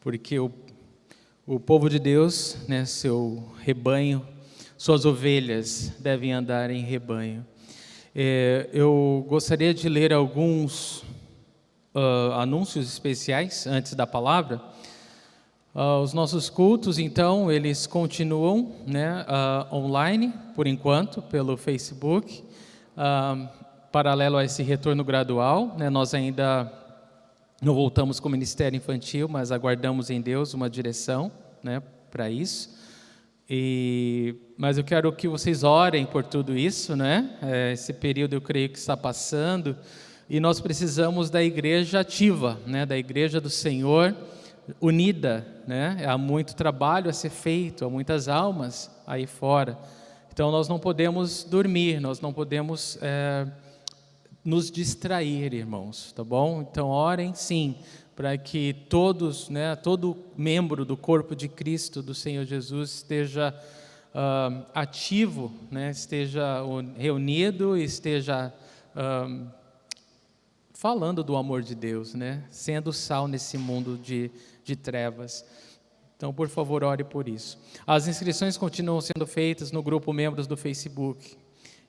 porque o povo de Deus, né, seu rebanho, suas ovelhas devem andar em rebanho. Eu gostaria de ler alguns anúncios especiais antes da palavra. Os nossos cultos, então, eles continuam, né, online, por enquanto, pelo Facebook, paralelo a esse retorno gradual, né, nós ainda não voltamos com o Ministério Infantil, mas aguardamos em Deus uma direção, né, para isso. Mas eu quero que vocês orem por tudo isso, né? Esse período eu creio que está passando, e nós precisamos da igreja ativa, né, da igreja do Senhor, unida, né? Há muito trabalho a ser feito, há muitas almas aí fora. Então nós não podemos dormir, nós não podemos nos distrair, irmãos, tá bom? Então orem sim, para que todos, né, todo membro do corpo de Cristo, do Senhor Jesus, esteja ativo, né, esteja reunido, esteja falando do amor de Deus, né, sendo sal nesse mundo de trevas. Então, por favor, ore por isso. As inscrições continuam sendo feitas no grupo Membros do Facebook.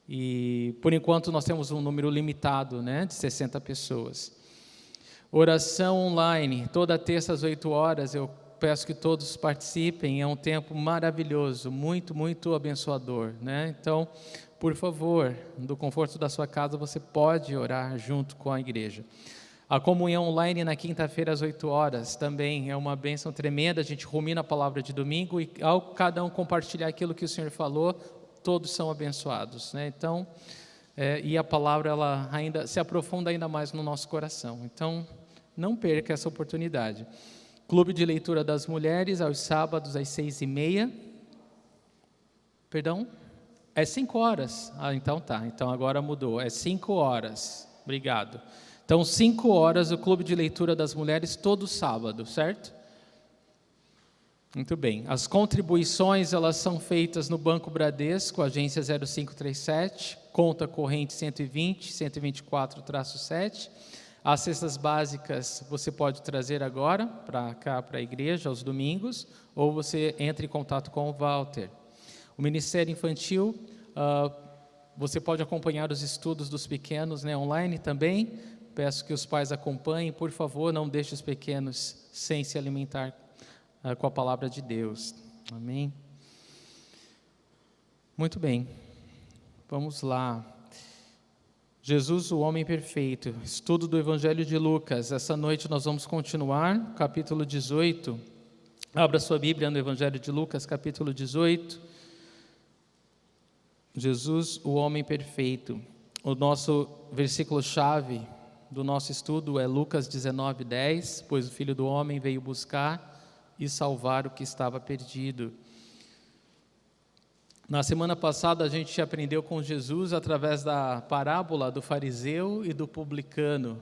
E, por enquanto, nós temos um número limitado, né, de 60 pessoas. Oração online, toda terça às 8 horas, eu peço que todos participem, é um tempo maravilhoso, muito, muito abençoador, né? Então, por favor, do conforto da sua casa, você pode orar junto com a igreja. A comunhão online na quinta-feira às 8 horas também é uma bênção tremenda, a gente rumina a palavra de domingo e ao cada um compartilhar aquilo que o Senhor falou, todos são abençoados, né? Então, e a palavra ela ainda se aprofunda ainda mais no nosso coração. Então, não perca essa oportunidade. Clube de leitura das mulheres aos sábados às 6h30. Perdão? É 5 horas. Então tá. Então agora mudou. É 5 horas. Obrigado. Então 5 horas o clube de leitura das mulheres todo sábado, certo? Muito bem. As contribuições, elas são feitas no Banco Bradesco, agência 0537, conta corrente 120-124-7. As cestas básicas você pode trazer agora para cá, para a igreja, aos domingos, ou você entra em contato com o Walter. O Ministério Infantil, você pode acompanhar os estudos dos pequenos, né, online também. Peço que os pais acompanhem, por favor, não deixe os pequenos sem se alimentar com a palavra de Deus. Amém? Muito bem, vamos lá. Jesus, o homem perfeito, estudo do Evangelho de Lucas. Essa noite nós vamos continuar, capítulo 18. Abra sua Bíblia no Evangelho de Lucas, capítulo 18. Jesus, o homem perfeito. O nosso versículo-chave do nosso estudo é Lucas 19:10, pois o Filho do Homem veio buscar e salvar o que estava perdido. Na semana passada a gente aprendeu com Jesus através da parábola do fariseu e do publicano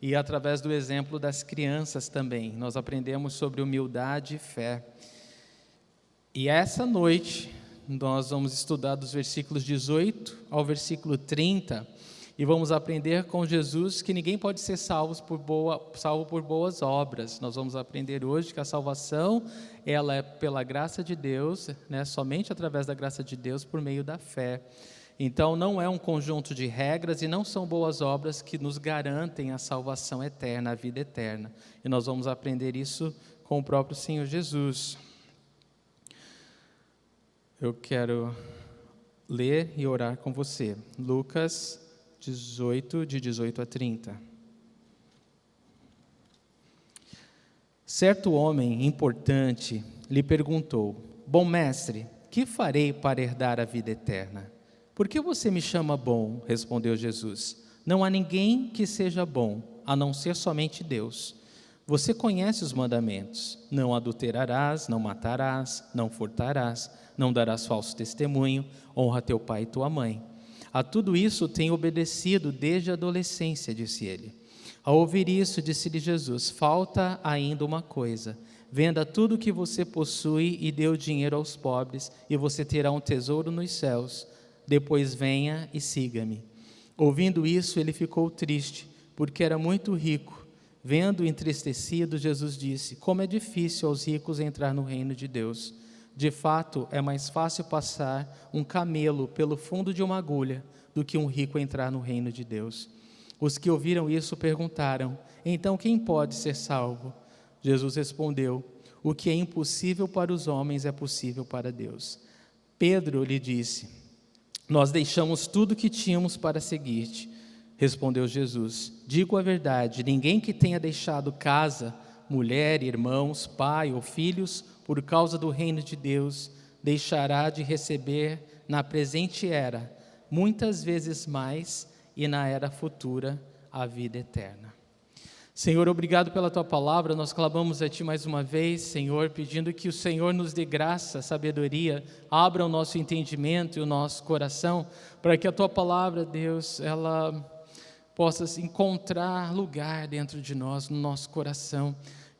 e através do exemplo das crianças também. Nós aprendemos sobre humildade e fé. E essa noite nós vamos estudar dos versículos 18 ao versículo 30 e vamos aprender com Jesus que ninguém pode ser salvo por boas obras. Nós vamos aprender hoje que a salvação, ela é pela graça de Deus, né, somente através da graça de Deus, por meio da fé. Então, não é um conjunto de regras e não são boas obras que nos garantem a salvação eterna, a vida eterna. E nós vamos aprender isso com o próprio Senhor Jesus. Eu quero ler e orar com você. Lucas 18, de 18 a 30. Certo homem importante lhe perguntou: Bom mestre, que farei para herdar a vida eterna? Por que você me chama bom? Respondeu Jesus. Não há ninguém que seja bom, a não ser somente Deus. Você conhece os mandamentos: não adulterarás, não matarás, não furtarás, não darás falso testemunho, honra teu pai e tua mãe. A tudo isso tenho obedecido desde a adolescência, disse ele. Ao ouvir isso, disse-lhe Jesus: falta ainda uma coisa. Venda tudo o que você possui e dê o dinheiro aos pobres, e você terá um tesouro nos céus. Depois venha e siga-me. Ouvindo isso, ele ficou triste, porque era muito rico. Vendo entristecido, Jesus disse: como é difícil aos ricos entrar no reino de Deus. De fato, é mais fácil passar um camelo pelo fundo de uma agulha do que um rico entrar no reino de Deus. Os que ouviram isso perguntaram: então quem pode ser salvo? Jesus respondeu: o que é impossível para os homens é possível para Deus. Pedro lhe disse: nós deixamos tudo que tínhamos para seguir-te. Respondeu Jesus: digo a verdade, ninguém que tenha deixado casa, mulher, irmãos, pai ou filhos, por causa do reino de Deus, deixará de receber na presente era, muitas vezes mais, e na era futura, a vida eterna. Senhor, obrigado pela Tua palavra, nós clamamos a Ti mais uma vez, Senhor, pedindo que o Senhor nos dê graça, sabedoria, abra o nosso entendimento e o nosso coração, para que a Tua palavra, Deus, ela possa encontrar lugar dentro de nós, no nosso coração,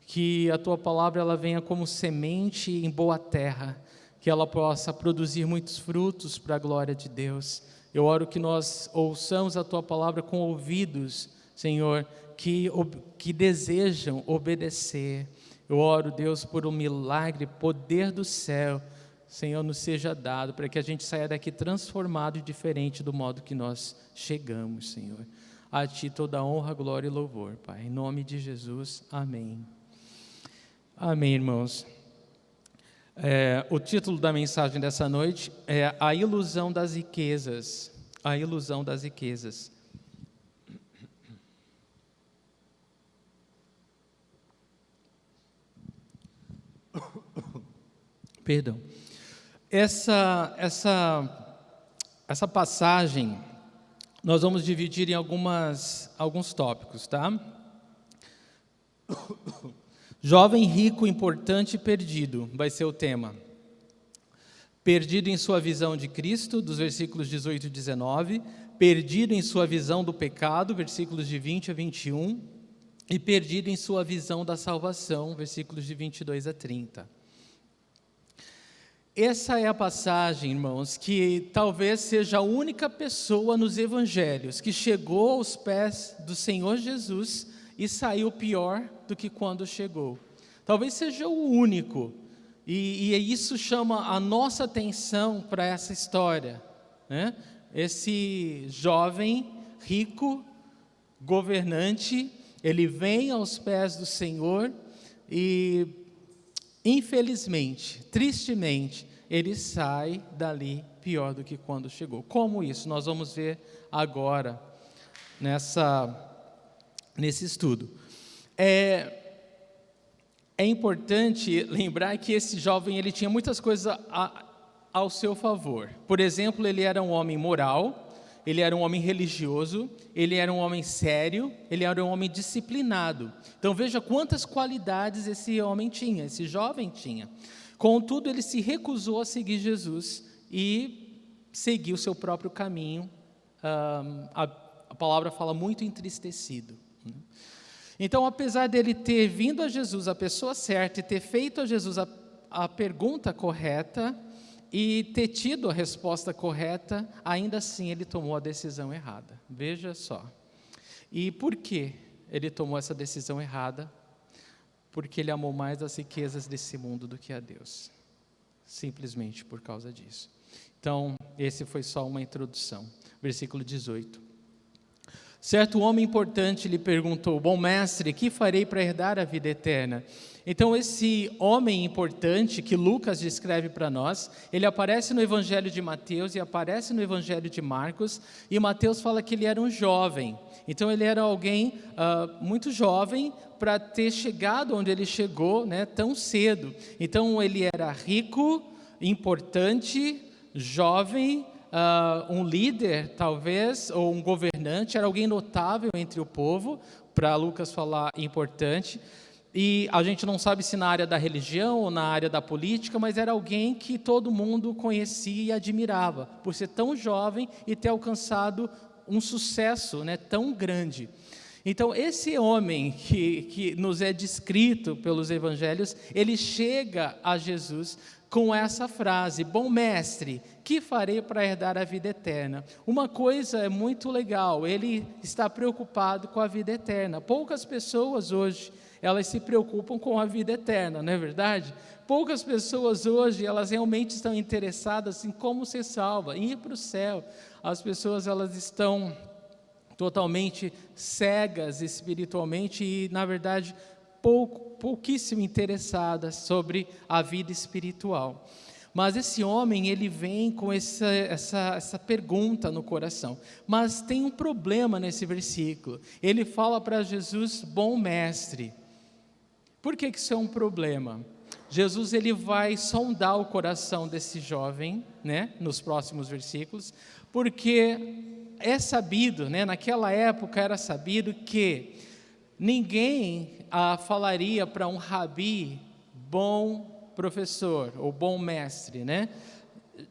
que a Tua palavra ela venha como semente em boa terra, que ela possa produzir muitos frutos para a glória de Deus. Eu oro que nós ouçamos a Tua palavra com ouvidos, Senhor, que desejam obedecer. Eu oro, Deus, por um milagre, poder do céu, Senhor, nos seja dado, para que a gente saia daqui transformado e diferente do modo que nós chegamos, Senhor. A Ti toda honra, glória e louvor, Pai. Em nome de Jesus, amém. Amém, irmãos. O título da mensagem dessa noite é A Ilusão das Riquezas. A Ilusão das Riquezas. Perdão. Essa passagem nós vamos dividir em alguns tópicos, tá? Jovem, rico, importante e perdido vai ser o tema. Perdido em sua visão de Cristo, dos versículos 18 e 19. Perdido em sua visão do pecado, versículos de 20 a 21. E perdido em sua visão da salvação, versículos de 22 a 30. Essa é a passagem, irmãos, que talvez seja a única pessoa nos evangelhos que chegou aos pés do Senhor Jesus e saiu pior do que quando chegou. Talvez seja o único, e isso chama a nossa atenção para essa história, né? Esse jovem, rico, governante, ele vem aos pés do Senhor e, infelizmente, tristemente, ele sai dali pior do que quando chegou. Como isso? Nós vamos ver agora nesse estudo. É importante lembrar que esse jovem ele tinha muitas coisas ao seu favor. Por exemplo, ele era um homem moral, ele era um homem religioso, ele era um homem sério, ele era um homem disciplinado. Então veja quantas qualidades esse homem tinha, esse jovem tinha. Contudo, ele se recusou a seguir Jesus e seguiu o seu próprio caminho. A palavra fala muito entristecido. Então, apesar dele ter vindo a Jesus, a pessoa certa, e ter feito a Jesus a pergunta correta e ter tido a resposta correta, ainda assim ele tomou a decisão errada. Veja só. E por que ele tomou essa decisão errada? Porque ele amou mais as riquezas desse mundo do que a Deus. Simplesmente por causa disso. Então, esse foi só uma introdução. Versículo 18. Certo homem importante lhe perguntou: bom mestre, que farei para herdar a vida eterna? Então esse homem importante que Lucas descreve para nós, ele aparece no Evangelho de Mateus e aparece no Evangelho de Marcos, e Mateus fala que ele era um jovem. Então ele era alguém muito jovem para ter chegado onde ele chegou, né, tão cedo. Então ele era rico, importante, jovem, um líder talvez, ou um governante, era alguém notável entre o povo, para Lucas falar importante, e a gente não sabe se na área da religião ou na área da política, mas era alguém que todo mundo conhecia e admirava, por ser tão jovem e ter alcançado um sucesso, né, tão grande. Então, esse homem que nos é descrito pelos evangelhos, ele chega a Jesus com essa frase: bom mestre, que farei para herdar a vida eterna? Uma coisa é muito legal, ele está preocupado com a vida eterna. Poucas pessoas hoje, elas se preocupam com a vida eterna, não é verdade? Poucas pessoas hoje, elas realmente estão interessadas em como ser salva, em ir para o céu. As pessoas, elas estão totalmente cegas espiritualmente e, na verdade, pouquíssimo interessadas sobre a vida espiritual. Mas esse homem, ele vem com essa pergunta no coração. Mas tem um problema nesse versículo. Ele fala para Jesus, bom mestre. Por que isso é um problema? Jesus, ele vai sondar o coração desse jovem, né, nos próximos versículos, porque é sabido, né, naquela época era sabido que ninguém falaria para um rabi, bom professor, ou bom mestre, né?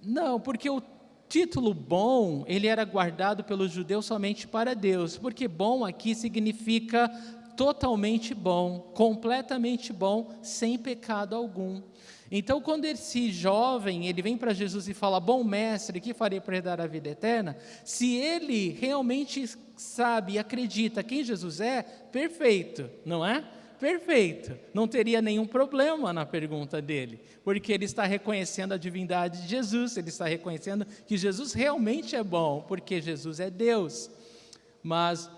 Não, porque o título bom, ele era guardado pelos judeus somente para Deus, porque bom aqui significa totalmente bom, completamente bom, sem pecado algum. Então, quando esse jovem, ele vem para Jesus e fala, bom mestre, que farei para herdar a vida eterna? Se ele realmente sabe e acredita quem Jesus é, perfeito, não é? Perfeito, não teria nenhum problema na pergunta dele, porque ele está reconhecendo a divindade de Jesus, ele está reconhecendo que Jesus realmente é bom, porque Jesus é Deus. Mas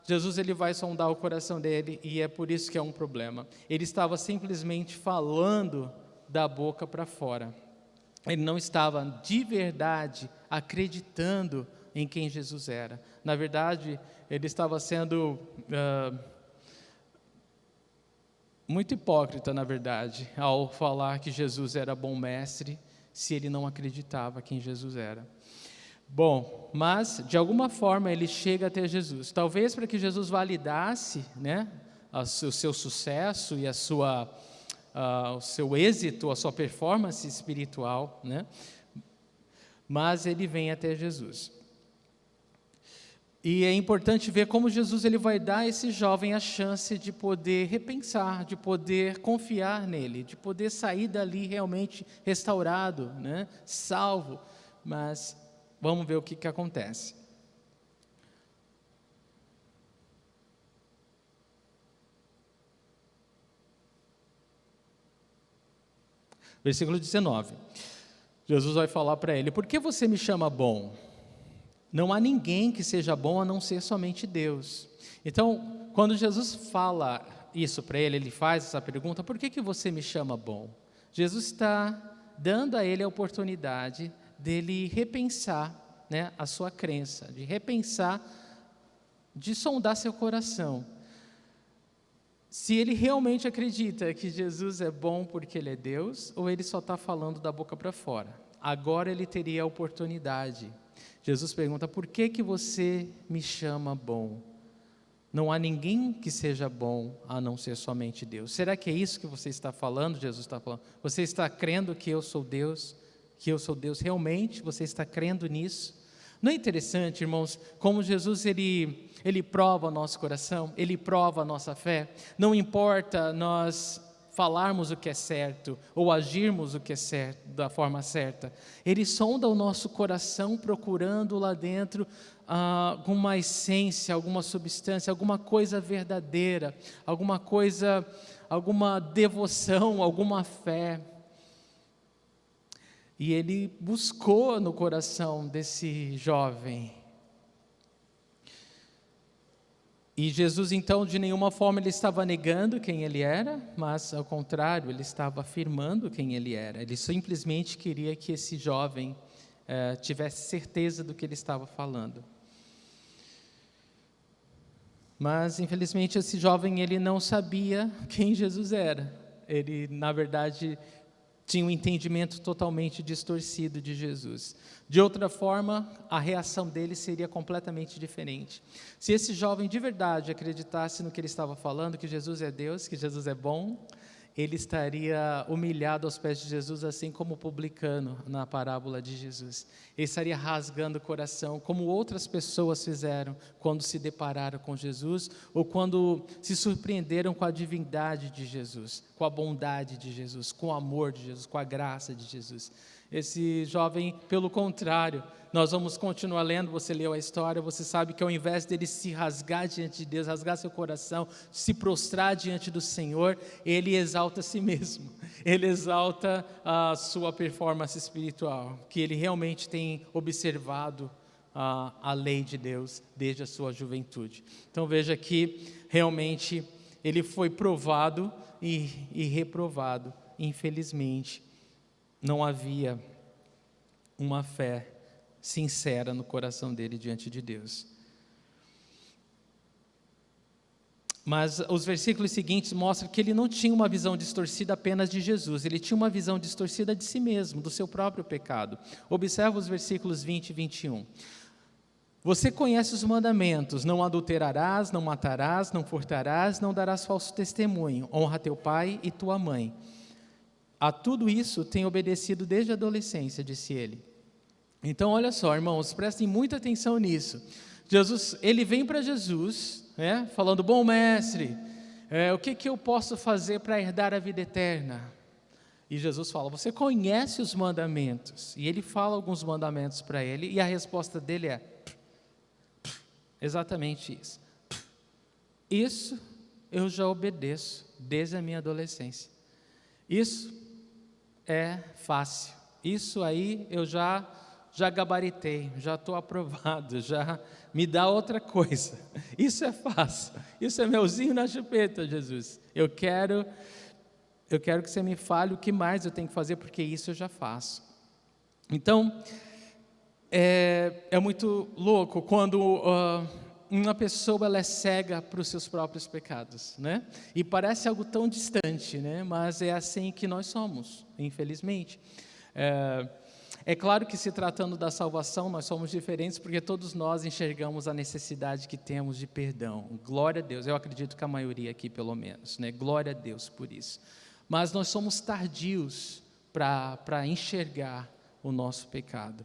Jesus, ele vai sondar o coração dele, e é por isso que é um problema. Ele estava simplesmente falando da boca para fora. Ele não estava de verdade acreditando em quem Jesus era. Na verdade, ele estava sendo muito hipócrita, na verdade, ao falar que Jesus era bom mestre, se ele não acreditava quem Jesus era. Bom, mas de alguma forma ele chega até Jesus, talvez para que Jesus validasse, né, o seu sucesso e o seu êxito, a sua performance espiritual, né? Mas ele vem até Jesus. E é importante ver como Jesus, ele vai dar a esse jovem a chance de poder repensar, de poder confiar nele, de poder sair dali realmente restaurado, né, salvo. Mas vamos ver o que acontece. Versículo 19. Jesus vai falar para ele: por que você me chama bom? Não há ninguém que seja bom a não ser somente Deus. Então, quando Jesus fala isso para ele, ele faz essa pergunta: por que você me chama bom? Jesus está dando a ele a oportunidade dele repensar, né, a sua crença, de repensar, de sondar seu coração. Se ele realmente acredita que Jesus é bom porque ele é Deus, ou ele só está falando da boca para fora. Agora ele teria a oportunidade. Jesus pergunta: por que você me chama bom? Não há ninguém que seja bom a não ser somente Deus. Será que é isso que você está falando? Jesus está falando. Você está crendo que eu sou Deus? Que eu sou Deus realmente? Você está crendo nisso? Não é interessante, irmãos, como Jesus ele prova o nosso coração, ele prova a nossa fé. Não importa nós falarmos o que é certo ou agirmos o que é certo, da forma certa. Ele sonda o nosso coração procurando lá dentro alguma essência, alguma substância, alguma coisa verdadeira, alguma coisa, alguma devoção, alguma fé. E ele buscou no coração desse jovem. E Jesus, então, de nenhuma forma ele estava negando quem ele era, mas, ao contrário, ele estava afirmando quem ele era. Ele simplesmente queria que esse jovem tivesse certeza do que ele estava falando. Mas, infelizmente, esse jovem, ele não sabia quem Jesus era. Ele, na verdade, tinha um entendimento totalmente distorcido de Jesus. De outra forma, a reação dele seria completamente diferente. Se esse jovem de verdade acreditasse no que ele estava falando, que Jesus é Deus, que Jesus é bom, ele estaria humilhado aos pés de Jesus, assim como o publicano na parábola de Jesus. Ele estaria rasgando o coração, como outras pessoas fizeram quando se depararam com Jesus, ou quando se surpreenderam com a divindade de Jesus, com a bondade de Jesus, com o amor de Jesus, com a graça de Jesus. Esse jovem, pelo contrário, nós vamos continuar lendo, você leu a história, você sabe que ao invés dele se rasgar diante de Deus, rasgar seu coração, se prostrar diante do Senhor, ele exalta a si mesmo, ele exalta a sua performance espiritual, que ele realmente tem observado a lei de Deus desde a sua juventude. Então veja que realmente ele foi provado e reprovado, infelizmente. Não havia uma fé sincera no coração dele diante de Deus. Mas os versículos seguintes mostram que ele não tinha uma visão distorcida apenas de Jesus, ele tinha uma visão distorcida de si mesmo, do seu próprio pecado. Observa os versículos 20 e 21. Você conhece os mandamentos: não adulterarás, não matarás, não furtarás, não darás falso testemunho, honra teu pai e tua mãe. A tudo isso tem obedecido desde a adolescência, disse ele. Então, olha só, irmãos, prestem muita atenção nisso. Ele vem para Jesus, falando: bom mestre, o que eu posso fazer para herdar a vida eterna? E Jesus fala: você conhece os mandamentos? E ele fala alguns mandamentos para ele, e a resposta dele é exatamente isso. Isso eu já obedeço desde a minha adolescência. Isso é fácil. Isso aí eu já gabaritei, já estou aprovado, já me dá outra coisa. Isso é fácil. Isso é melzinho na chupeta, Jesus. Eu quero que você me fale o que mais eu tenho que fazer, porque isso eu já faço. Então, é muito louco quando uma pessoa ela é cega para os seus próprios pecados, né? E parece algo tão distante, né? Mas é assim que nós somos, infelizmente. É claro que, se tratando da salvação, nós somos diferentes, porque todos nós enxergamos a necessidade que temos de perdão. Glória a Deus, eu acredito que a maioria aqui, pelo menos, né? Glória a Deus por isso. Mas nós somos tardios para enxergar o nosso pecado.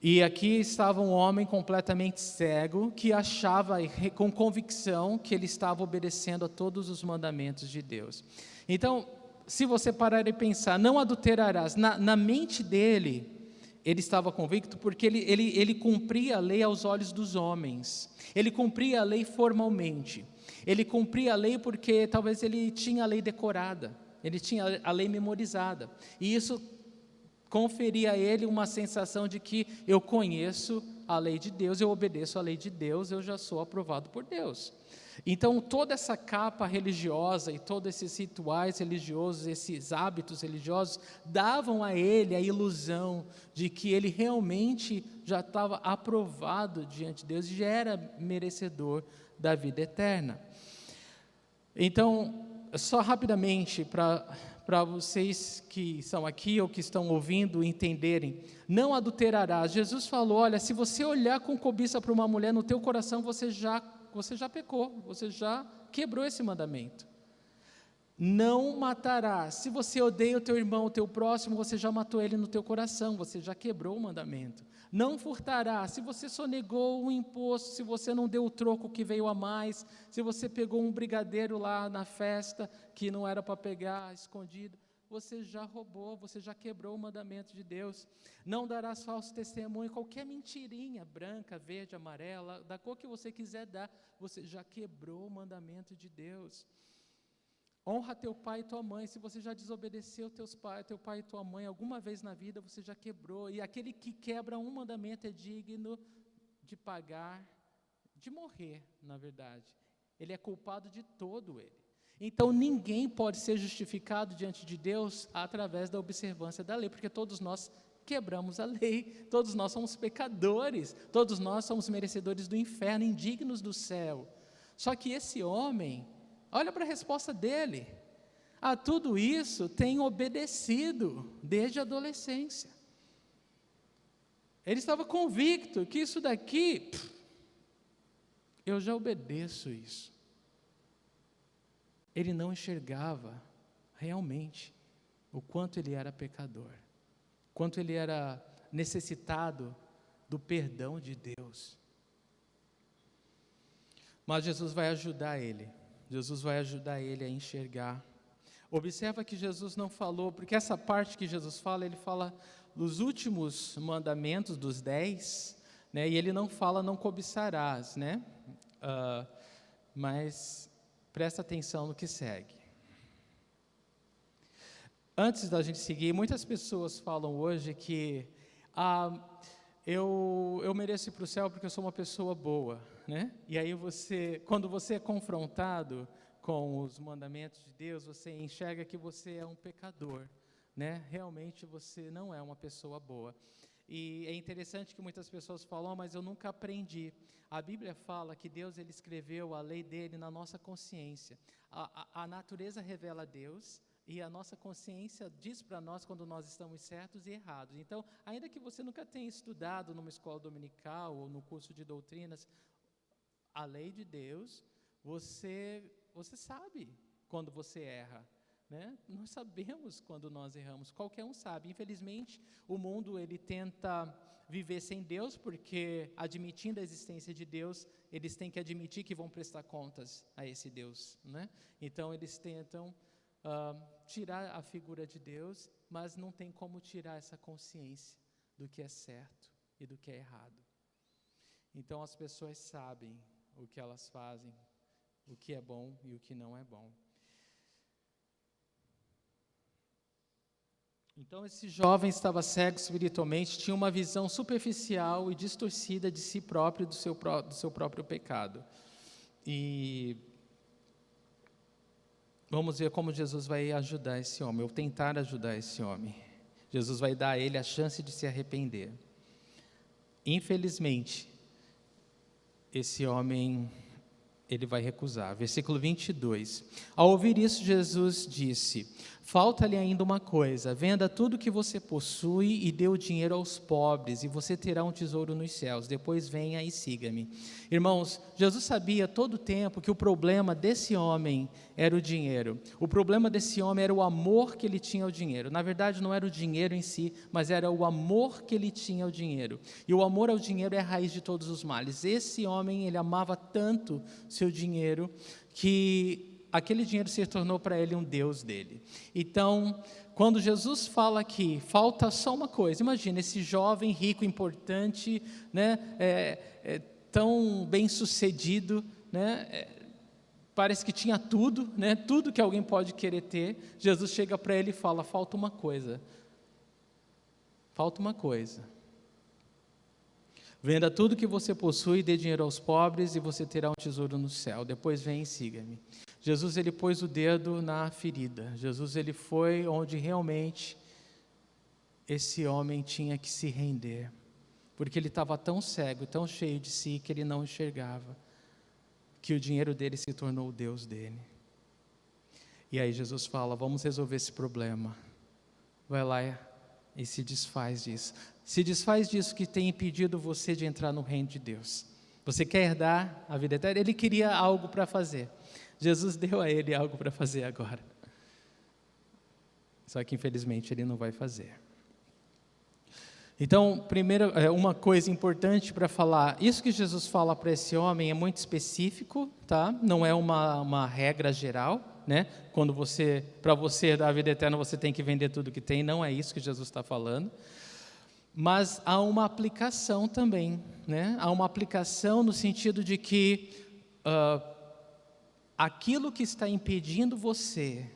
E aqui estava um homem completamente cego, que achava com convicção que ele estava obedecendo a todos os mandamentos de Deus. Então, se você parar e pensar: não adulterarás, na mente dele, ele estava convicto porque ele cumpria a lei aos olhos dos homens, ele cumpria a lei formalmente, ele cumpria a lei porque talvez ele tinha a lei decorada, ele tinha a lei memorizada, e isso conferia a ele uma sensação de que eu conheço a lei de Deus, eu obedeço a lei de Deus, eu já sou aprovado por Deus. Então, toda essa capa religiosa e todos esses rituais religiosos, esses hábitos religiosos, davam a ele a ilusão de que ele realmente já estava aprovado diante de Deus e já era merecedor da vida eterna. Então, só rapidamente para vocês que estão aqui ou que estão ouvindo entenderem: não adulterarás. Jesus falou: olha, se você olhar com cobiça para uma mulher, no teu coração você já pecou, você já quebrou esse mandamento. Não matarás. Se você odeia o teu irmão, o teu próximo, você já matou ele no teu coração, você já quebrou o mandamento. Não furtarás. Se você sonegou um imposto, se você não deu o troco que veio a mais, se você pegou um brigadeiro lá na festa que não era para pegar, escondido, você já roubou, você já quebrou o mandamento de Deus. Não darás falso testemunho. Qualquer mentirinha, branca, verde, amarela, da cor que você quiser dar, você já quebrou o mandamento de Deus. Honra teu pai e tua mãe. Se você já desobedeceu teu pai e tua mãe alguma vez na vida, você já quebrou. E aquele que quebra um mandamento é digno de pagar, de morrer, na verdade. Ele é culpado de todo ele. Então, ninguém pode ser justificado diante de Deus através da observância da lei, porque todos nós quebramos a lei, todos nós somos pecadores, todos nós somos merecedores do inferno, indignos do céu. Só que esse homem, olha para a resposta dele: a tudo isso tem obedecido desde a adolescência. Ele estava convicto que isso daqui, eu já obedeço isso. ele não enxergava realmente o quanto ele era pecador, quanto ele era necessitado do perdão de Deus. Mas Jesus vai ajudar ele. Jesus vai ajudar ele a enxergar. Observa que Jesus não falou, porque essa parte que Jesus fala, ele fala dos últimos mandamentos, dos 10, né? E ele não fala não cobiçarás, né? Mas presta atenção no que segue. Antes da gente seguir, muitas pessoas falam hoje que eu mereço ir para o céu porque eu sou uma pessoa boa, né? E aí quando você é confrontado com os mandamentos de Deus, você enxerga que você é um pecador, né? Realmente você não é uma pessoa boa. E é interessante que muitas pessoas falam, mas eu nunca aprendi. A Bíblia fala que Deus ele escreveu a lei dele na nossa consciência. A natureza revela Deus, e a nossa consciência diz para nós quando nós estamos certos e errados. Então, ainda que você nunca tenha estudado numa escola dominical ou no curso de doutrinas, a lei de Deus, você sabe quando você erra, né? Nós sabemos quando nós erramos, qualquer um sabe. Infelizmente, o mundo ele tenta viver sem Deus, porque admitindo a existência de Deus, eles têm que admitir que vão prestar contas a esse Deus, né? Então, eles tentam tirar a figura de Deus, mas não tem como tirar essa consciência do que é certo e do que é errado. Então as pessoas sabem o que elas fazem, o que é bom e o que não é bom. Então esse jovem estava cego espiritualmente, tinha uma visão superficial e distorcida de si próprio e do seu próprio pecado. E vamos ver como Jesus vai ajudar esse homem, ou tentar ajudar esse homem. Jesus vai dar a ele a chance de se arrepender. Infelizmente, esse homem, ele vai recusar. Versículo 22. Ao ouvir isso, Jesus disse: falta-lhe ainda uma coisa, venda tudo que você possui e dê o dinheiro aos pobres, e você terá um tesouro nos céus. Depois venha e siga-me. Irmãos, Jesus sabia todo o tempo que o problema desse homem era o dinheiro. O problema desse homem era o amor que ele tinha ao dinheiro. Na verdade, não era o dinheiro em si, mas era o amor que ele tinha ao dinheiro. E o amor ao dinheiro é a raiz de todos os males. Esse homem, ele amava tanto seu dinheiro que aquele dinheiro se tornou para ele um Deus dele. Então, quando Jesus fala aqui, falta só uma coisa. Imagina, esse jovem rico, importante, né, tão bem sucedido, né, parece que tinha tudo, né, tudo que alguém pode querer ter. Jesus chega para ele e fala, falta uma coisa. Falta uma coisa. Venda tudo que você possui, dê dinheiro aos pobres e você terá um tesouro no céu. Depois vem e siga-me. Jesus, ele pôs o dedo na ferida. Jesus, ele foi onde realmente esse homem tinha que se render. Porque ele estava tão cego, tão cheio de si, que ele não enxergava que o dinheiro dele se tornou o Deus dele. E aí Jesus fala, vamos resolver esse problema. Vai lá e se desfaz disso. Se desfaz disso que tem impedido você de entrar no reino de Deus. Você quer herdar a vida eterna? Ele queria algo para fazer. Jesus deu a ele algo para fazer agora. Só que infelizmente ele não vai fazer. Então, primeiro, uma coisa importante para falar, isso que Jesus fala para esse homem é muito específico, tá? Não é uma regra geral, né? Para você dar a vida eterna, você tem que vender tudo que tem, não é isso que Jesus está falando. Mas há uma aplicação também, né? Há uma aplicação no sentido de que aquilo que está impedindo você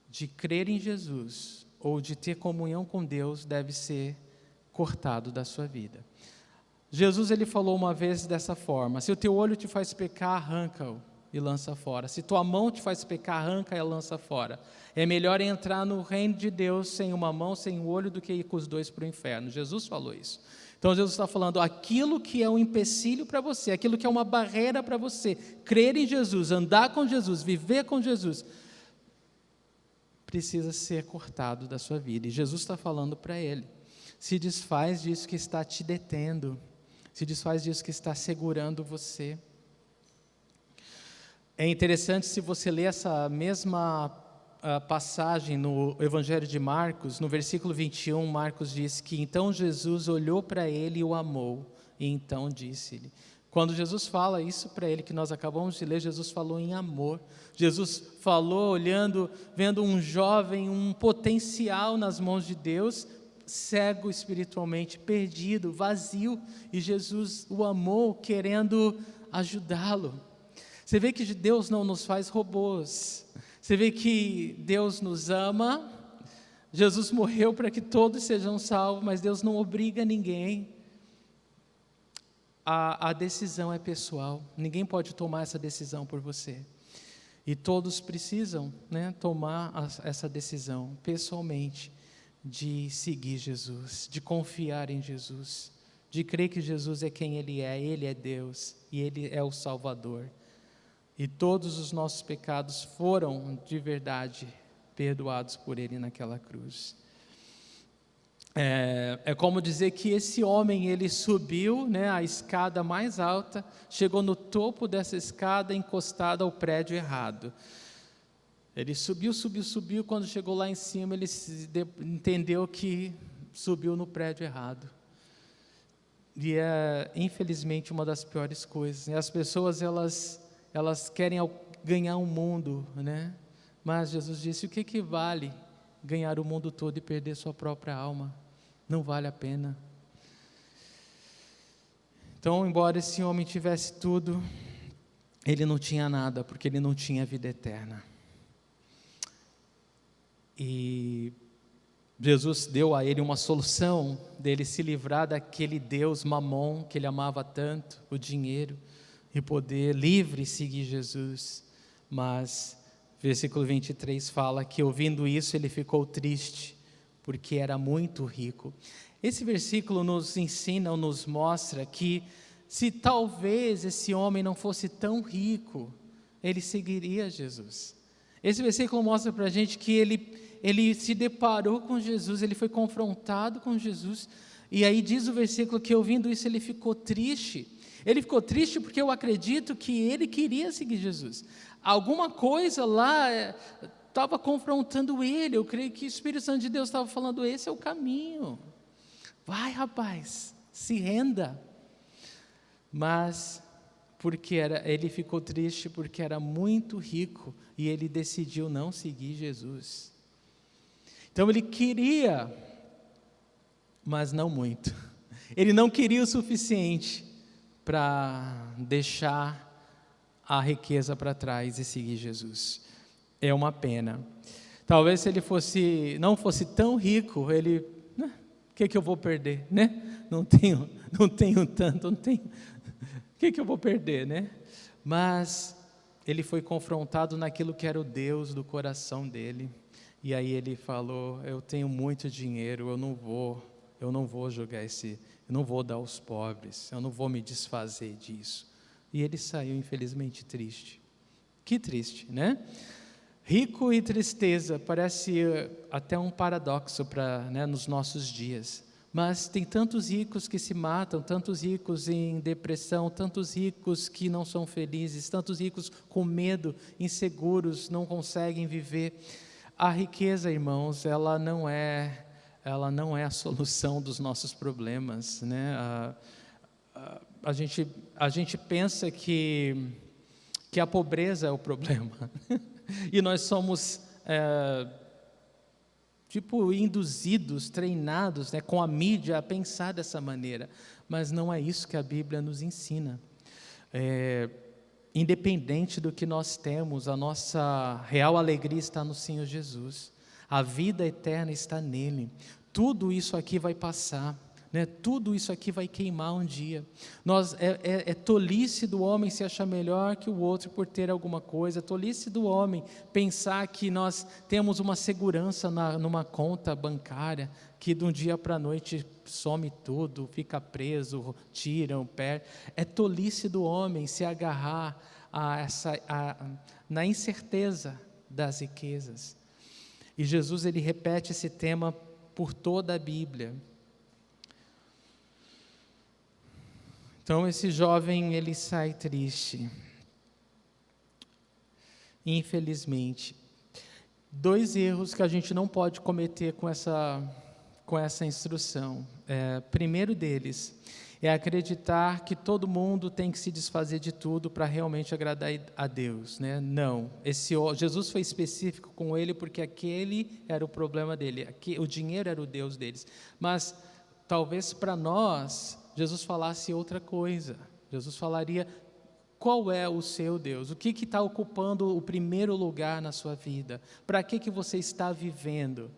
de crer em Jesus ou de ter comunhão com Deus deve ser cortado da sua vida. Jesus, ele falou uma vez dessa forma, se o teu olho te faz pecar, arranca-o e lança fora. Se tua mão te faz pecar, arranca e lança fora. É melhor entrar no reino de Deus sem uma mão, sem um olho, do que ir com os dois para o inferno. Jesus falou isso. Então Jesus está falando, aquilo que é um empecilho para você, aquilo que é uma barreira para você, crer em Jesus, andar com Jesus, viver com Jesus, precisa ser cortado da sua vida. E Jesus está falando para ele, se desfaz disso que está te detendo, se desfaz disso que está segurando você. É interessante, se você ler essa mesma passagem no Evangelho de Marcos, no versículo 21, Marcos diz que então Jesus olhou para ele e o amou, e então disse-lhe. Quando Jesus fala isso para ele, que nós acabamos de ler, Jesus falou em amor. Jesus falou olhando, vendo um jovem, um potencial nas mãos de Deus, cego espiritualmente, perdido, vazio, e Jesus o amou, querendo ajudá-lo. Você vê que Deus não nos faz robôs. Você vê que Deus nos ama. Jesus morreu para que todos sejam salvos, mas Deus não obriga ninguém. A decisão é pessoal. Ninguém pode tomar essa decisão por você. E todos precisam, tomar essa decisão pessoalmente, de seguir Jesus, de confiar em Jesus, de crer que Jesus é quem Ele é Deus e Ele é o Salvador. E todos os nossos pecados foram, de verdade, perdoados por Ele naquela cruz. É como dizer que esse homem, ele subiu, a escada mais alta, chegou no topo dessa escada, encostado ao prédio errado. Ele subiu, quando chegou lá em cima, ele entendeu que subiu no prédio errado. E é, infelizmente, uma das piores coisas. As pessoas, elas querem ganhar o mundo, Mas Jesus disse: o que vale ganhar o mundo todo e perder sua própria alma? Não vale a pena. Então, embora esse homem tivesse tudo, ele não tinha nada, porque ele não tinha vida eterna. E Jesus deu a ele uma solução dele se livrar daquele Deus Mamon que ele amava tanto, o dinheiro, e poder livre seguir Jesus. Mas versículo 23 fala que, ouvindo isso, ele ficou triste, porque era muito rico. Esse versículo nos ensina, ou nos mostra que, se talvez esse homem não fosse tão rico, ele seguiria Jesus. Esse versículo mostra para a gente que ele se deparou com Jesus, ele foi confrontado com Jesus, e aí diz o versículo que, ouvindo isso, ele ficou triste. Ele ficou triste porque eu acredito que ele queria seguir Jesus. Alguma coisa lá estava confrontando ele. Eu creio que o Espírito Santo de Deus estava falando: esse é o caminho, vai, rapaz, se renda. Mas ele ficou triste porque era muito rico, e ele decidiu não seguir Jesus. Então ele queria, mas não muito. Ele não queria o suficiente para deixar a riqueza para trás e seguir Jesus. É uma pena. Talvez se ele não fosse tão rico, ele, o que eu vou perder, Não tenho tanto, o que eu vou perder, Mas ele foi confrontado naquilo que era o Deus do coração dele, e aí ele falou: eu tenho muito dinheiro, eu não vou jogar eu não vou dar aos pobres, eu não vou me desfazer disso. E ele saiu, infelizmente, triste. Que triste, Rico e tristeza, parece até um paradoxo nos nossos dias. Mas tem tantos ricos que se matam, tantos ricos em depressão, tantos ricos que não são felizes, tantos ricos com medo, inseguros, não conseguem viver. A riqueza, irmãos, ela não é a solução dos nossos problemas, A gente pensa que a pobreza é o problema, e nós somos induzidos, treinados, com a mídia a pensar dessa maneira, mas não é isso que a Bíblia nos ensina. Independente do que nós temos, a nossa real alegria está no Senhor Jesus, a vida eterna está nele. Tudo isso aqui vai passar, tudo isso aqui vai queimar um dia. É tolice do homem se achar melhor que o outro por ter alguma coisa, é tolice do homem pensar que nós temos uma segurança numa conta bancária, que de um dia para a noite some tudo, fica preso, tiram, perdem. É tolice do homem se agarrar na incerteza das riquezas. E Jesus, ele repete esse tema por toda a Bíblia. Então esse jovem, ele sai triste. infelizmente. 2 erros que a gente não pode cometer com essa instrução. Primeiro deles é acreditar que todo mundo tem que se desfazer de tudo para realmente agradar a Deus, né? Não, Jesus foi específico com ele porque aquele era o problema dele, o dinheiro era o Deus deles, mas talvez para nós, Jesus falasse outra coisa. Jesus falaria: qual é o seu Deus? O que está ocupando o primeiro lugar na sua vida? Para que você está vivendo?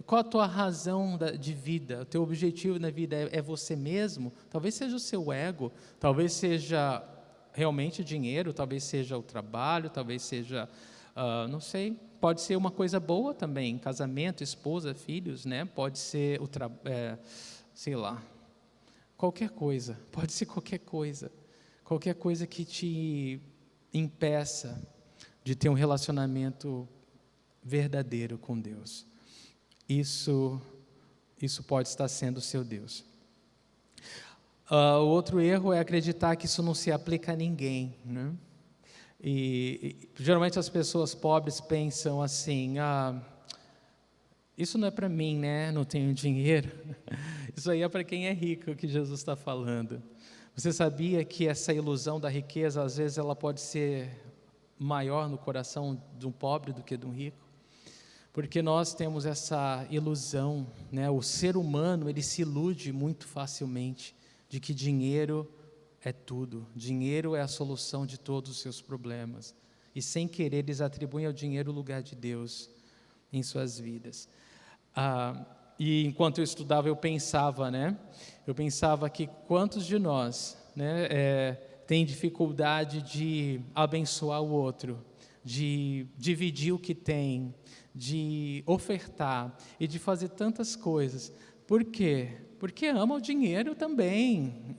Qual a tua razão de vida? O teu objetivo na vida é você mesmo? Talvez seja o seu ego, talvez seja realmente dinheiro, talvez seja o trabalho, talvez seja, não sei, pode ser uma coisa boa também, casamento, esposa, filhos, né? Pode ser sei lá, qualquer coisa, pode ser qualquer coisa que te impeça de ter um relacionamento verdadeiro com Deus. Isso pode estar sendo o seu Deus. O outro erro é acreditar que isso não se aplica a ninguém, né? E geralmente as pessoas pobres pensam assim: isso não é para mim, né? Não tenho dinheiro. Isso aí é para quem é rico, que Jesus está falando. Você sabia que essa ilusão da riqueza, às vezes, ela pode ser maior no coração de um pobre do que de um rico? Porque nós temos essa ilusão, né? O ser humano, ele se ilude muito facilmente de que dinheiro é tudo, dinheiro é a solução de todos os seus problemas, e sem querer eles atribuem ao dinheiro o lugar de Deus em suas vidas. E enquanto eu estudava, eu pensava que quantos de nós, né, tem dificuldade de abençoar o outro, de dividir o que tem, de ofertar e de fazer tantas coisas. Por quê? Porque ama o dinheiro também.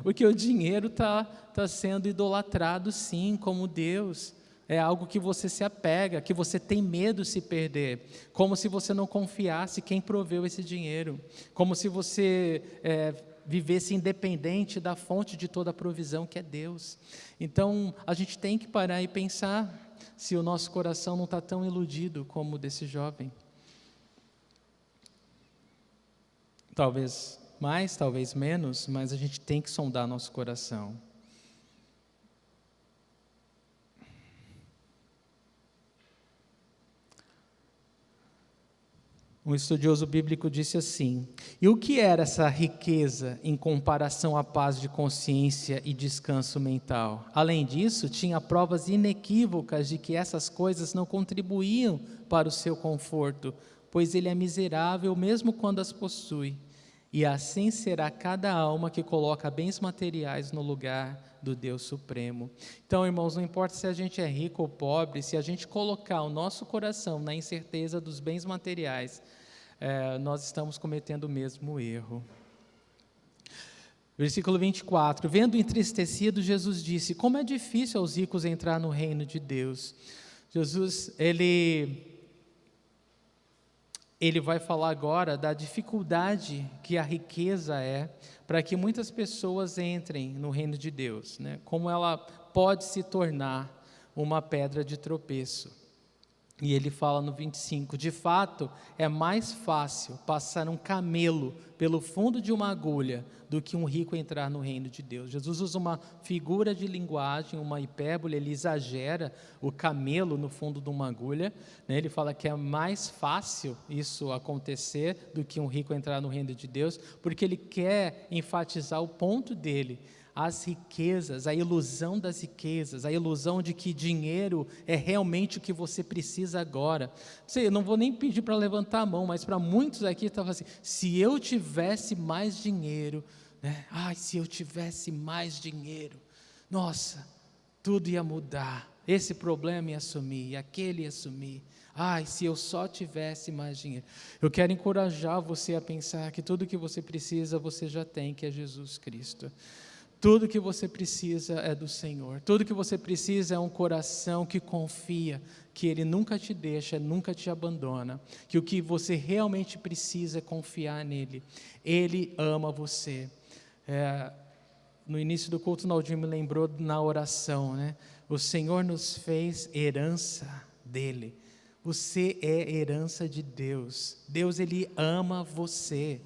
Porque o dinheiro está sendo idolatrado, sim, como Deus. É algo que você se apega, que você tem medo de se perder. Como se você não confiasse quem proveu esse dinheiro. Como se você vivesse independente da fonte de toda a provisão, que é Deus. Então, a gente tem que parar e pensar se o nosso coração não está tão iludido como o desse jovem. Talvez mais, talvez menos, mas a gente tem que sondar nosso coração. Um estudioso bíblico disse assim: e o que era essa riqueza em comparação à paz de consciência e descanso mental? Além disso, tinha provas inequívocas de que essas coisas não contribuíam para o seu conforto, pois ele é miserável mesmo quando as possui. E assim será cada alma que coloca bens materiais no lugar do Deus Supremo. Então, irmãos, não importa se a gente é rico ou pobre, se a gente colocar o nosso coração na incerteza dos bens materiais, nós estamos cometendo o mesmo erro. Versículo 24: vendo entristecido, Jesus disse: como é difícil aos ricos entrar no reino de Deus. Jesus, ele vai falar agora da dificuldade que a riqueza é para que muitas pessoas entrem no reino de Deus, né? Como ela pode se tornar uma pedra de tropeço. E ele fala no 25: de fato, é mais fácil passar um camelo pelo fundo de uma agulha do que um rico entrar no reino de Deus. Jesus usa uma figura de linguagem, uma hipérbole, ele exagera o camelo no fundo de uma agulha, né? Ele fala que é mais fácil isso acontecer do que um rico entrar no reino de Deus, porque ele quer enfatizar o ponto dele. As riquezas, a ilusão das riquezas, a ilusão de que dinheiro é realmente o que você precisa agora. Eu não vou nem pedir para levantar a mão, mas para muitos aqui estava assim: se eu tivesse mais dinheiro, né? Se eu tivesse mais dinheiro, nossa, tudo ia mudar, esse problema ia sumir, aquele ia sumir. Se eu só tivesse mais dinheiro. Eu quero encorajar você a pensar que tudo que você precisa, você já tem, que é Jesus Cristo. Tudo que você precisa é do Senhor. Tudo que você precisa é um coração que confia que Ele nunca te deixa, nunca te abandona. Que o que você realmente precisa é confiar nele. Ele ama você. no início do culto, o Naldinho me lembrou na oração, né? O Senhor nos fez herança dele. Você é herança de Deus. Deus, Ele ama você.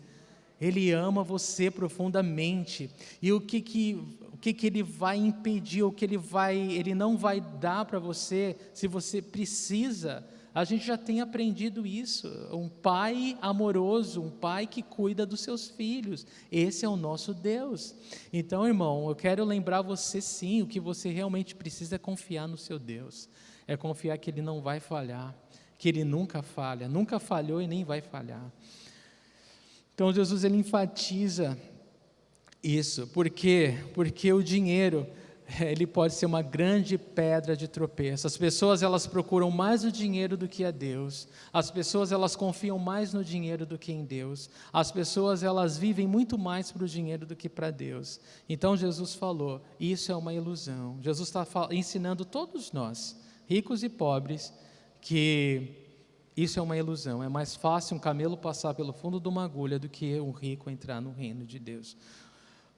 Ele ama você profundamente. E o que Ele vai impedir, Ele não vai dar para você, se você precisa. A gente já tem aprendido isso. Um pai amoroso, um pai que cuida dos seus filhos. Esse é o nosso Deus. Então, irmão, eu quero lembrar você sim, o que você realmente precisa é confiar no seu Deus. É confiar que Ele não vai falhar, que Ele nunca falha, nunca falhou e nem vai falhar. Então, Jesus, Ele enfatiza isso. Por quê? Porque o dinheiro, ele pode ser uma grande pedra de tropeço. As pessoas, elas procuram mais o dinheiro do que a Deus. As pessoas, elas confiam mais no dinheiro do que em Deus. As pessoas, elas vivem muito mais para o dinheiro do que para Deus. Então, Jesus falou, isso é uma ilusão. Jesus está ensinando todos nós, ricos e pobres, que isso é uma ilusão. É mais fácil um camelo passar pelo fundo de uma agulha do que um rico entrar no reino de Deus.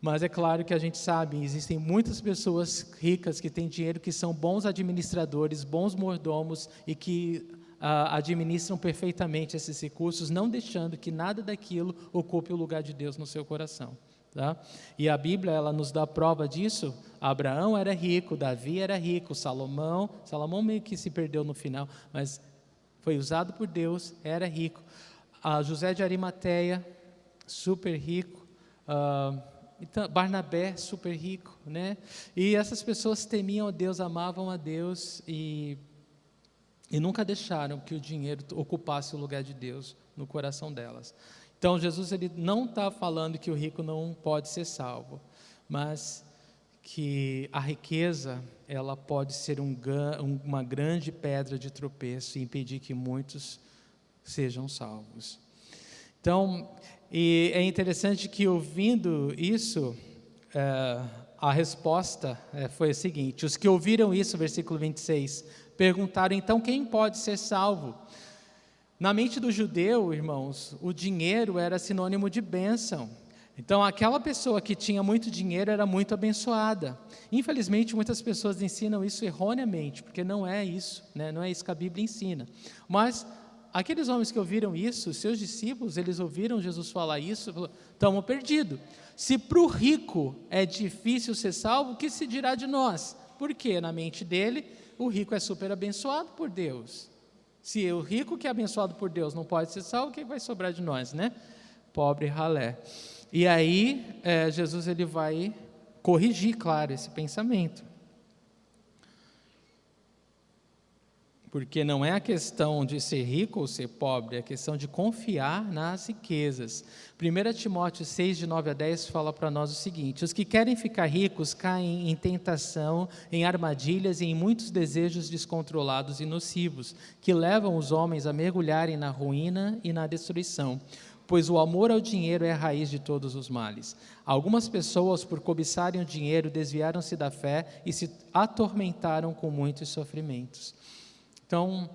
Mas é claro que a gente sabe, existem muitas pessoas ricas que têm dinheiro, que são bons administradores, bons mordomos e que administram perfeitamente esses recursos, não deixando que nada daquilo ocupe o lugar de Deus no seu coração. Tá? E a Bíblia, ela nos dá prova disso. Abraão era rico, Davi era rico, Salomão meio que se perdeu no final, mas foi usado por Deus, era rico. José de Arimateia, super rico. Então, Barnabé, super rico, né? E essas pessoas temiam a Deus, amavam a Deus e nunca deixaram que o dinheiro ocupasse o lugar de Deus no coração delas. Então, Jesus, ele não está falando que o rico não pode ser salvo, mas que a riqueza, ela pode ser uma grande pedra de tropeço e impedir que muitos sejam salvos. Então, e é interessante que, ouvindo isso, a resposta foi a seguinte: os que ouviram isso, versículo 26, perguntaram, então, quem pode ser salvo? Na mente do judeu, irmãos, o dinheiro era sinônimo de bênção. Então, aquela pessoa que tinha muito dinheiro era muito abençoada. Infelizmente, muitas pessoas ensinam isso erroneamente, porque não é isso, né? Não é isso que a Bíblia ensina. Mas aqueles homens que ouviram isso, seus discípulos, eles ouviram Jesus falar isso, falaram, estamos perdidos. Se para o rico é difícil ser salvo, o que se dirá de nós? Porque na mente dele, o rico é super abençoado por Deus. Se o rico que é abençoado por Deus não pode ser salvo, o que vai sobrar de nós, né? Pobre ralé. E aí, Jesus, ele vai corrigir, claro, esse pensamento. Porque não é a questão de ser rico ou ser pobre, é a questão de confiar nas riquezas. 1 Timóteo 6, de 9 a 10, fala para nós o seguinte: os que querem ficar ricos caem em tentação, em armadilhas e em muitos desejos descontrolados e nocivos, que levam os homens a mergulharem na ruína e na destruição. Pois o amor ao dinheiro é a raiz de todos os males. Algumas pessoas, por cobiçarem o dinheiro, desviaram-se da fé e se atormentaram com muitos sofrimentos. Então,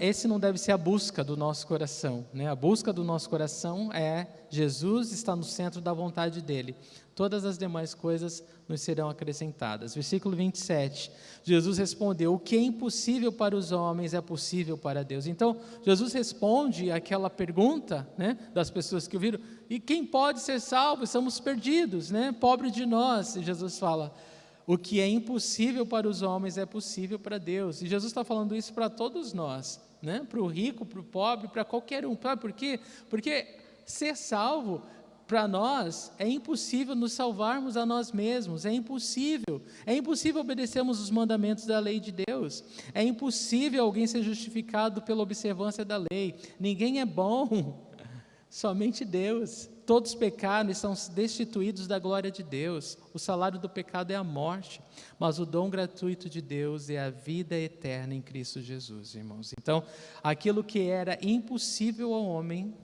esse não deve ser a busca do nosso coração, né? A busca do nosso coração é Jesus está no centro da vontade dele. Todas as demais coisas nos serão acrescentadas. Versículo 27, Jesus respondeu, o que é impossível para os homens é possível para Deus. Então, Jesus responde àquela pergunta, né, das pessoas que ouviram, e quem pode ser salvo? Estamos perdidos, né? Pobre de nós. E Jesus fala, o que é impossível para os homens é possível para Deus. E Jesus está falando isso para todos nós, né? Para o rico, para o pobre, para qualquer um. Por quê? Porque ser salvo, para nós, é impossível nos salvarmos a nós mesmos. É impossível obedecermos os mandamentos da lei de Deus. É impossível alguém ser justificado pela observância da lei. Ninguém é bom, somente Deus. Todos pecaram e são destituídos da glória de Deus. O salário do pecado é a morte, mas o dom gratuito de Deus é a vida eterna em Cristo Jesus, irmãos. Então, aquilo que era impossível ao homem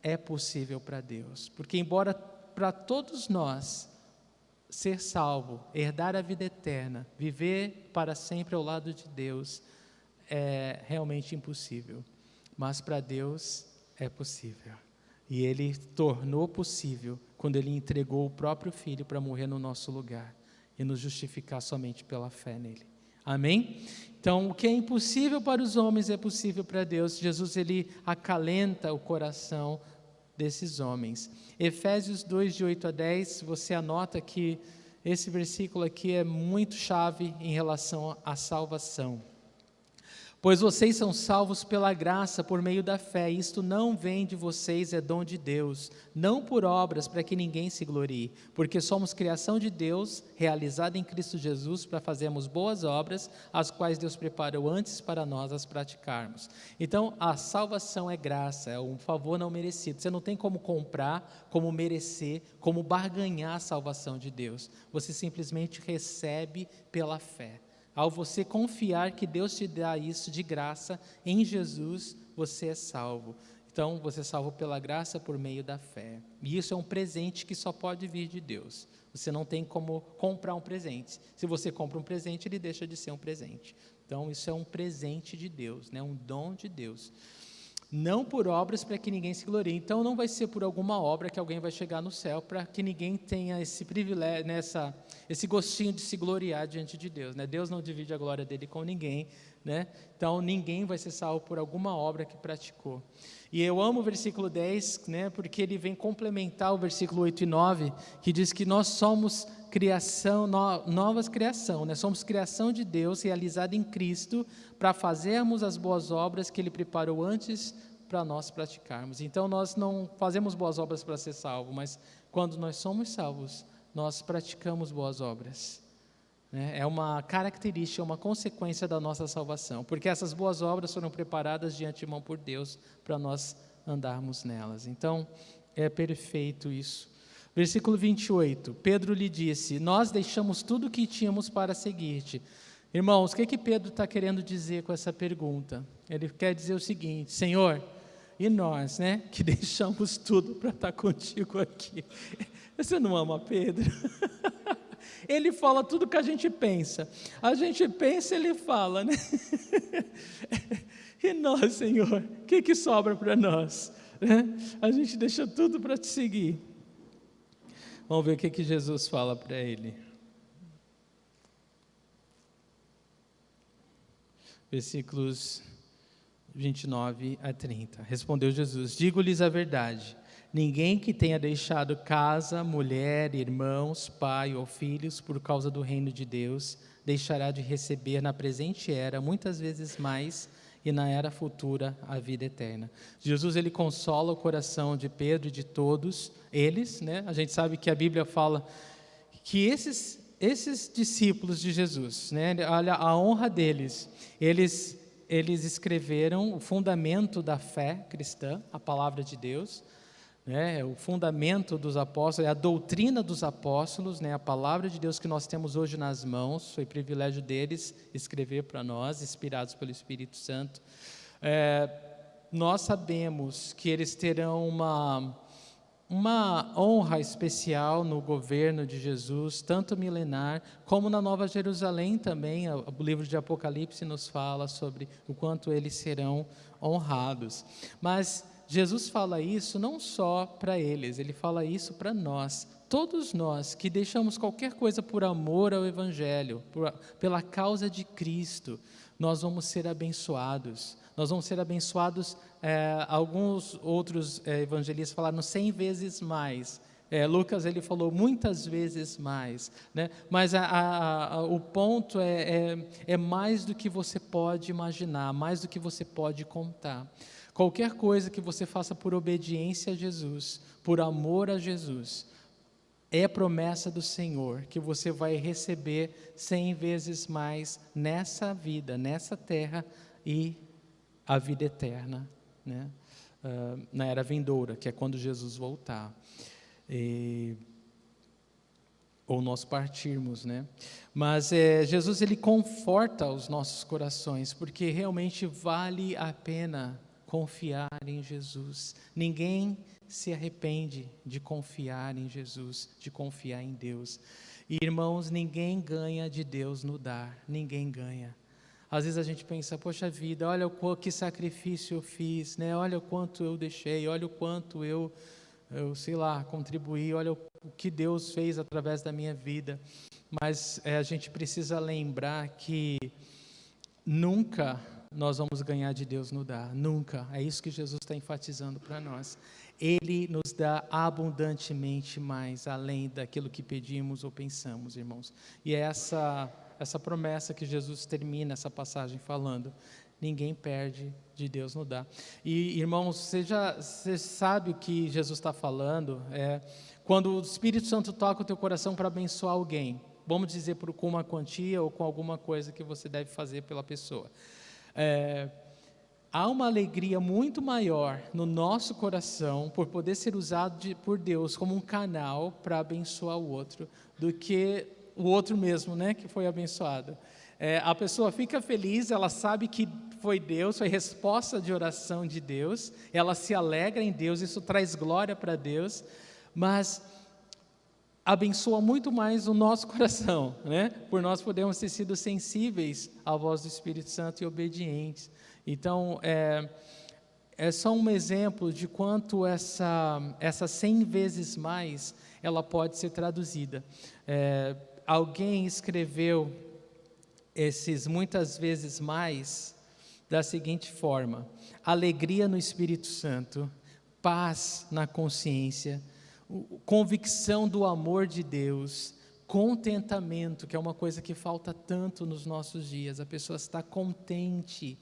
é possível para Deus, porque embora para todos nós ser salvo, herdar a vida eterna, viver para sempre ao lado de Deus é realmente impossível, mas para Deus é possível. E Ele tornou possível quando Ele entregou o próprio Filho para morrer no nosso lugar e nos justificar somente pela fé nele. Amém? Então, o que é impossível para os homens é possível para Deus. Jesus, Ele acalenta o coração desses homens. Efésios 2, de 8 a 10, você anota que esse versículo aqui é muito chave em relação à salvação. Pois vocês são salvos pela graça, por meio da fé. Isto não vem de vocês, é dom de Deus, não por obras, para que ninguém se glorie, porque somos criação de Deus, realizada em Cristo Jesus, para fazermos boas obras, as quais Deus preparou antes para nós as praticarmos. Então, a salvação é graça, é um favor não merecido. Você não tem como comprar, como merecer, como barganhar a salvação de Deus. Você simplesmente recebe pela fé. Ao você confiar que Deus te dá isso de graça, em Jesus você é salvo. Então, você é salvo pela graça por meio da fé. E isso é um presente que só pode vir de Deus. Você não tem como comprar um presente. Se você compra um presente, ele deixa de ser um presente. Então, isso é um presente de Deus, né? Um dom de Deus. Não por obras para que ninguém se glorie. Então, não vai ser por alguma obra que alguém vai chegar no céu para que ninguém tenha esse privilégio, esse gostinho de se gloriar diante de Deus, né? Deus não divide a glória dele com ninguém, né? Então, ninguém vai ser salvo por alguma obra que praticou. E eu amo o versículo 10, né? Porque ele vem complementar o versículo 8 e 9, que diz que nós somos criação, novas criação, né? Somos criação de Deus realizada em Cristo para fazermos as boas obras que Ele preparou antes para nós praticarmos. Então nós não fazemos boas obras para ser salvos, mas quando nós somos salvos, nós praticamos boas obras, né? É uma característica, uma consequência da nossa salvação, porque essas boas obras foram preparadas de antemão por Deus para nós andarmos nelas. Então é perfeito isso. Versículo 28, Pedro lhe disse: nós deixamos tudo o que tínhamos para seguir-te. Irmãos, o que Pedro está querendo dizer com essa pergunta? Ele quer dizer o seguinte: Senhor, e nós, né, que deixamos tudo para estar contigo aqui? Você não ama Pedro? Ele fala tudo que a gente pensa, ele fala, né? E nós, Senhor, o que sobra para nós? A gente deixa tudo para te seguir. Vamos ver o que Jesus fala para ele. Versículos 29 a 30. Respondeu Jesus: digo-lhes a verdade, ninguém que tenha deixado casa, mulher, irmãos, pai ou filhos por causa do reino de Deus, deixará de receber na presente era muitas vezes mais, e na era futura a vida eterna. Jesus, ele consola o coração de Pedro e de todos eles, né? A gente sabe que a Bíblia fala que esses discípulos de Jesus, né? Olha a honra deles, eles escreveram o fundamento da fé cristã, a palavra de Deus, né? O fundamento dos apóstolos, é a doutrina dos apóstolos, né? A palavra de Deus que nós temos hoje nas mãos, foi privilégio deles escrever para nós, inspirados pelo Espírito Santo. Nós sabemos que eles terão uma honra especial no governo de Jesus, tanto milenar, como na Nova Jerusalém também. O livro de Apocalipse nos fala sobre o quanto eles serão honrados. Mas Jesus fala isso não só para eles, ele fala isso para nós. Todos nós que deixamos qualquer coisa por amor ao Evangelho, pela causa de Cristo, nós vamos ser abençoados. Nós vamos ser abençoados, alguns outros evangelistas falaram 100 vezes mais. Lucas, ele falou muitas vezes mais, né? Mas o ponto é mais do que você pode imaginar, mais do que você pode contar. Qualquer coisa que você faça por obediência a Jesus, por amor a Jesus, é promessa do Senhor que você vai receber 100 vezes mais nessa vida, nessa terra, e a vida eterna, né? Na era vindoura, que é quando Jesus voltar, ou nós partirmos, né? Mas Jesus, ele conforta os nossos corações, porque realmente vale a pena confiar em Jesus. Ninguém se arrepende de confiar em Jesus, de confiar em Deus. E, irmãos, ninguém ganha de Deus no dar, ninguém ganha. Às vezes a gente pensa, poxa vida, olha que sacrifício eu fiz, né? Olha o quanto eu deixei, olha o quanto eu sei lá, contribuí, olha o que Deus fez através da minha vida. Mas a gente precisa lembrar que nunca nós vamos ganhar de Deus no dar, nunca. É isso que Jesus está enfatizando para nós. Ele nos dá abundantemente mais, além daquilo que pedimos ou pensamos, irmãos. E é essa promessa que Jesus termina essa passagem falando. Ninguém perde de Deus no dar. E, irmãos, você sabe o que Jesus está falando? Quando o Espírito Santo toca o teu coração para abençoar alguém, vamos dizer com uma quantia ou com alguma coisa que você deve fazer pela pessoa. Há uma alegria muito maior no nosso coração por poder ser usado por Deus como um canal para abençoar o outro, do que o outro mesmo, né, que foi abençoado. A pessoa fica feliz, ela sabe que foi Deus, foi resposta de oração de Deus, ela se alegra em Deus, isso traz glória para Deus, mas abençoa muito mais o nosso coração, né? Por nós podermos ter sido sensíveis à voz do Espírito Santo e obedientes. Então, é só um exemplo de quanto essa 100 vezes mais, ela pode ser traduzida. Alguém escreveu esses muitas vezes mais da seguinte forma: alegria no Espírito Santo, paz na consciência, convicção do amor de Deus, contentamento, que é uma coisa que falta tanto nos nossos dias. A pessoa está contente,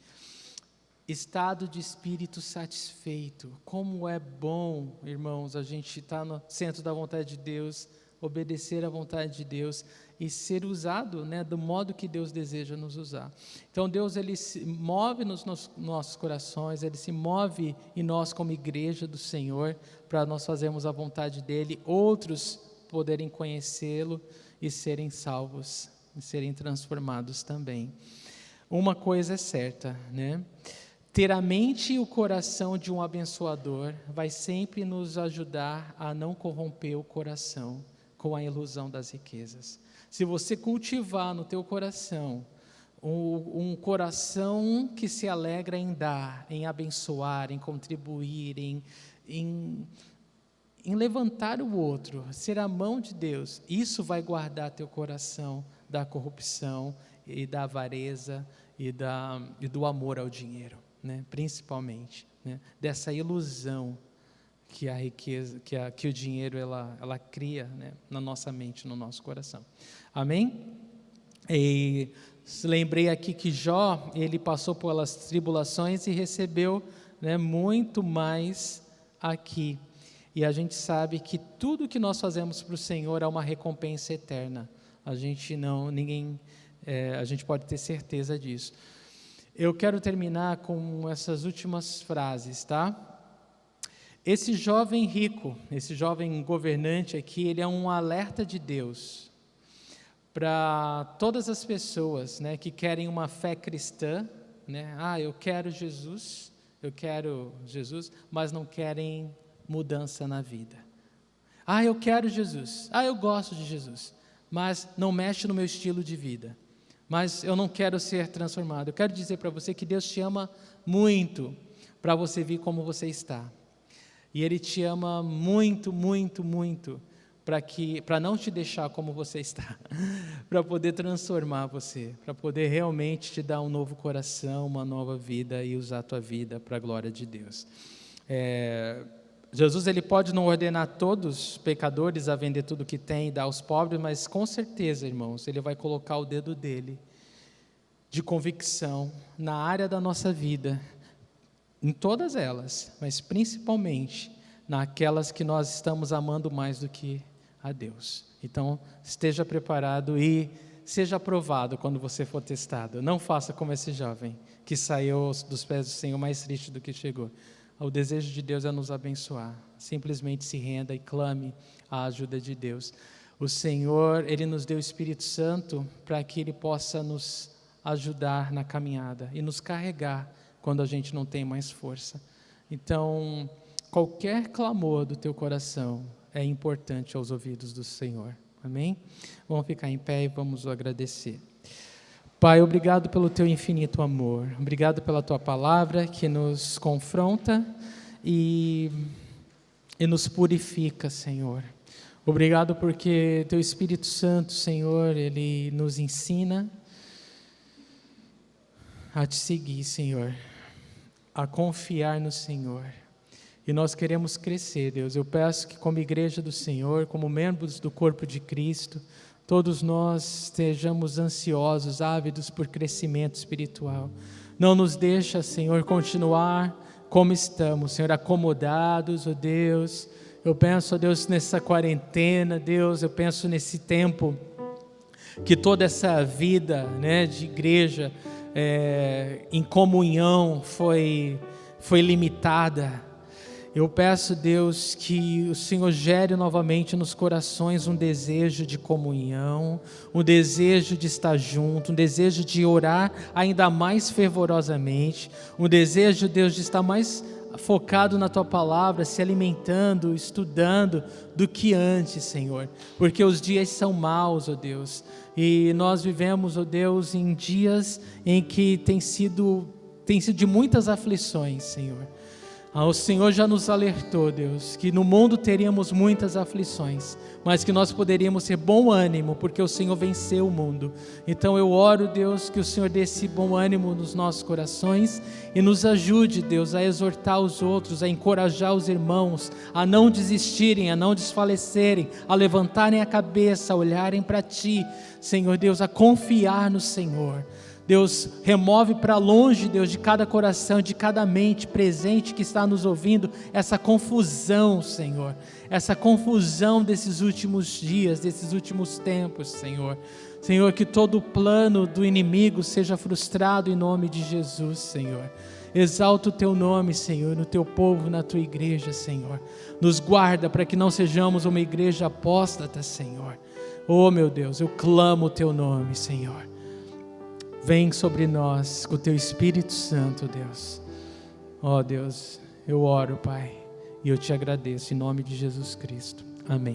estado de espírito satisfeito. Como é bom, irmãos, a gente estar no centro da vontade de Deus, obedecer à vontade de Deus e ser usado, né, do modo que Deus deseja nos usar. Então Deus, Ele se move nos nossos corações, Ele se move em nós como igreja do Senhor, para nós fazermos a vontade dEle, outros poderem conhecê-lo e serem salvos, e serem transformados também. Uma coisa é certa, né? Ter a mente e o coração de um abençoador vai sempre nos ajudar a não corromper o coração com a ilusão das riquezas. Se você cultivar no teu coração um coração que se alegra em dar, em abençoar, em contribuir, em levantar o outro, ser a mão de Deus, isso vai guardar teu coração da corrupção e da avareza e do amor ao dinheiro, né? Principalmente, né? Dessa ilusão que a riqueza, que o dinheiro ela cria, né, na nossa mente, no nosso coração. Amém? E lembrei aqui que Jó, ele passou pelas tribulações e recebeu, né, muito mais aqui. E a gente sabe que tudo que nós fazemos para o Senhor é uma recompensa eterna. A gente pode ter certeza disso. Eu quero terminar com essas últimas frases, tá? Esse jovem rico, esse jovem governante aqui, ele é um alerta de Deus para todas as pessoas, né, que querem uma fé cristã, né? Eu quero Jesus, mas não querem mudança na vida. Eu quero Jesus, eu gosto de Jesus, mas não mexe no meu estilo de vida, mas eu não quero ser transformado. Eu quero dizer para você que Deus te ama muito para você vir como você está. E Ele te ama muito, muito, muito, para não te deixar como você está, para poder transformar você, para poder realmente te dar um novo coração, uma nova vida e usar a tua vida para a glória de Deus. Jesus, Ele pode não ordenar todos os pecadores a vender tudo que tem e dar aos pobres, mas com certeza, irmãos, Ele vai colocar o dedo dEle, de convicção, na área da nossa vida, em todas elas, mas principalmente naquelas que nós estamos amando mais do que a Deus. Então, esteja preparado e seja aprovado quando você for testado. Não faça como esse jovem que saiu dos pés do Senhor mais triste do que chegou. O desejo de Deus é nos abençoar. Simplesmente se renda e clame a ajuda de Deus. O Senhor, Ele nos deu o Espírito Santo para que Ele possa nos ajudar na caminhada e nos carregar quando a gente não tem mais força. Então, qualquer clamor do teu coração é importante aos ouvidos do Senhor. Amém? Vamos ficar em pé e vamos o agradecer. Pai, obrigado pelo teu infinito amor, obrigado pela tua palavra que nos confronta e nos purifica, Senhor. Obrigado porque teu Espírito Santo, Senhor, ele nos ensina a te seguir, Senhor, a confiar no Senhor. E nós queremos crescer, Deus. Eu peço que, como igreja do Senhor, como membros do corpo de Cristo, todos nós estejamos ansiosos, ávidos por crescimento espiritual. Não nos deixa, Senhor, continuar como estamos, Senhor, acomodados, ó Deus. Eu penso, ó Deus, nessa quarentena, Deus, eu penso nesse tempo que toda essa vida, né, de igreja em comunhão foi limitada. Eu peço, Deus, que o Senhor gere novamente nos corações um desejo de comunhão, um desejo de estar junto, um desejo de orar ainda mais fervorosamente, um desejo, Deus, de estar mais focado na Tua Palavra, se alimentando, estudando, do que antes, Senhor, porque os dias são maus, ó Deus, e nós vivemos, ó Deus, em dias em que tem sido de muitas aflições, Senhor. O Senhor já nos alertou, Deus, que no mundo teríamos muitas aflições, mas que nós poderíamos ter bom ânimo, porque o Senhor venceu o mundo. Então eu oro, Deus, que o Senhor dê esse bom ânimo nos nossos corações e nos ajude, Deus, a exortar os outros, a encorajar os irmãos, a não desistirem, a não desfalecerem, a levantarem a cabeça, a olharem para Ti, Senhor Deus, a confiar no Senhor. Deus, remove para longe, Deus, de cada coração, de cada mente presente que está nos ouvindo, essa confusão, Senhor, essa confusão desses últimos dias, desses últimos tempos, Senhor. Senhor, que todo o plano do inimigo seja frustrado em nome de Jesus, Senhor. Exalta o Teu nome, Senhor, no Teu povo, na Tua igreja, Senhor. Nos guarda para que não sejamos uma igreja apóstata, Senhor. Oh, meu Deus, eu clamo o Teu nome, Senhor. Vem sobre nós com o Teu Espírito Santo, Deus. Ó Deus, eu oro, Pai, e eu Te agradeço em nome de Jesus Cristo. Amém.